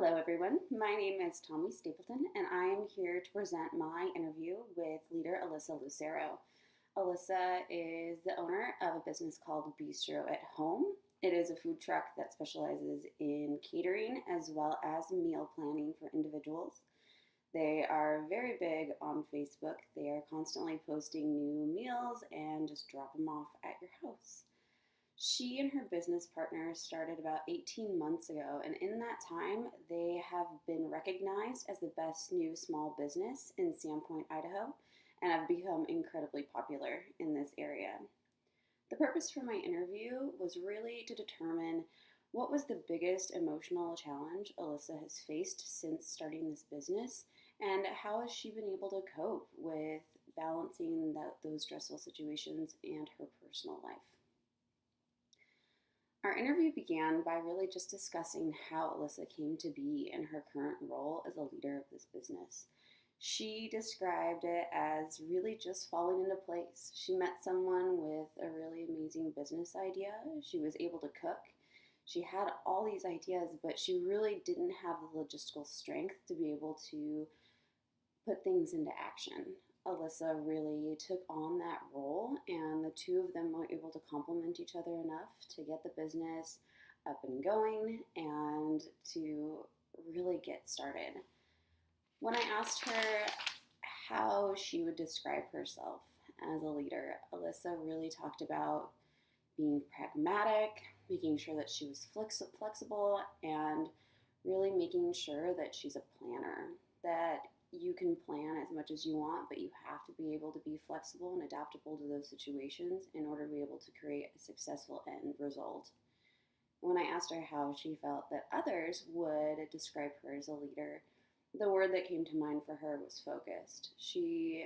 Hello, everyone. My name is Tommy Stapleton, and I am here to present my interview with leader Alyssa Lucero. Alyssa is the owner of a business called Bistro at Home. It is a food truck that specializes in catering as well as meal planning for individuals. They are very big on Facebook. They are constantly posting new meals and just drop them off at your house. She and her business partner started about 18 months ago, and in that time, they have been recognized as the best new small business in Sandpoint, Idaho, and have become incredibly popular in this area. The purpose for my interview was really to determine what was the biggest emotional challenge Alyssa has faced since starting this business, and how has she been able to cope with balancing those stressful situations and her personal life. Our interview began by really just discussing how Alyssa came to be in her current role as a leader of this business. She described it as really just falling into place. She met someone with a really amazing business idea. She was able to cook. She had all these ideas, but she really didn't have the logistical strength to be able to put things into action. Alyssa really took on that role, and the two of them were able to complement each other enough to get the business up and going and to really get started. When I asked her how she would describe herself as a leader, Alyssa really talked about being pragmatic, making sure that she was flexible, and really making sure that she's a planner, that you can plan as much as you want, but you have to be able to be flexible and adaptable to those situations in order to be able to create a successful end result. When I asked her how she felt that others would describe her as a leader, the word that came to mind for her was focused. She,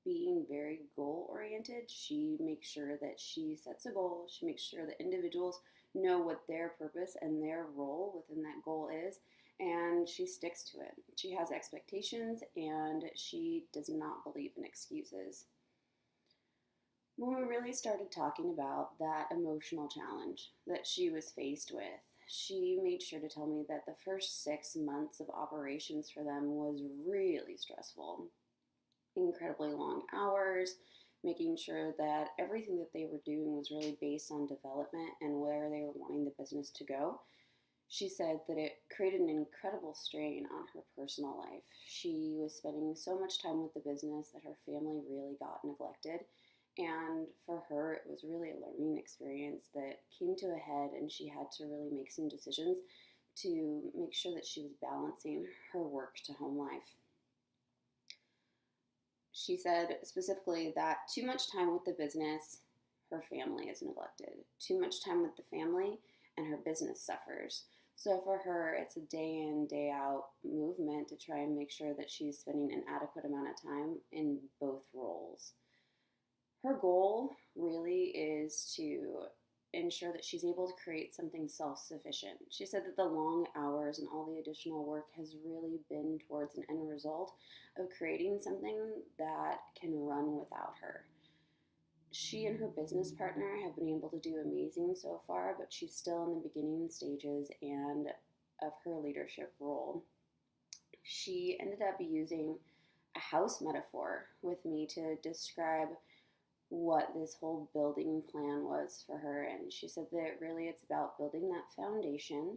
being very goal-oriented, she makes sure that she sets a goal. She makes sure that individuals know what their purpose and their role within that goal is, and she sticks to it. She has expectations, and she does not believe in excuses. When we really started talking about that emotional challenge that she was faced with, she made sure to tell me that the first 6 months of operations for them was really stressful. Incredibly long hours, making sure that everything that they were doing was really based on development and where they were wanting the business to go. She said that it created an incredible strain on her personal life. She was spending so much time with the business that her family really got neglected. And for her, it was really a learning experience that came to a head, and she had to really make some decisions to make sure that she was balancing her work to home life. She said specifically that too much time with the business, her family is neglected. Too much time with the family, and her business suffers. So for her, it's a day in, day out movement to try and make sure that she's spending an adequate amount of time in both roles. Her goal really is to ensure that she's able to create something self-sufficient. She said that the long hours and all the additional work has really been towards an end result of creating something that can run without her. She and her business partner have been able to do amazing so far, but she's still in the beginning stages and of her leadership role. She ended up using a house metaphor with me to describe what this whole building plan was for her, and she said that really it's about building that foundation,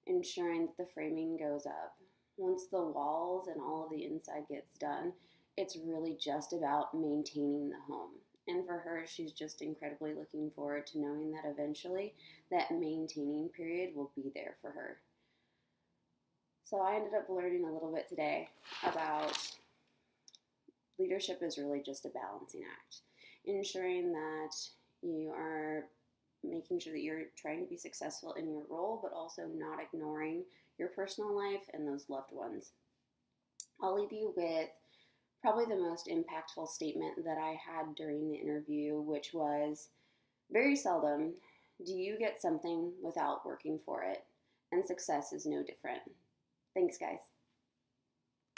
ensuring that the framing goes up. Once the walls and all of the inside gets done, it's really just about maintaining the home. And for her, she's just incredibly looking forward to knowing that eventually that maintaining period will be there for her. So I ended up learning a little bit today about leadership is really just a balancing act. Ensuring that you are making sure that you're trying to be successful in your role, but also not ignoring your personal life and those loved ones. I'll leave you with probably the most impactful statement that I had during the interview, which was, very seldom do you get something without working for it, and success is no different. Thanks, guys.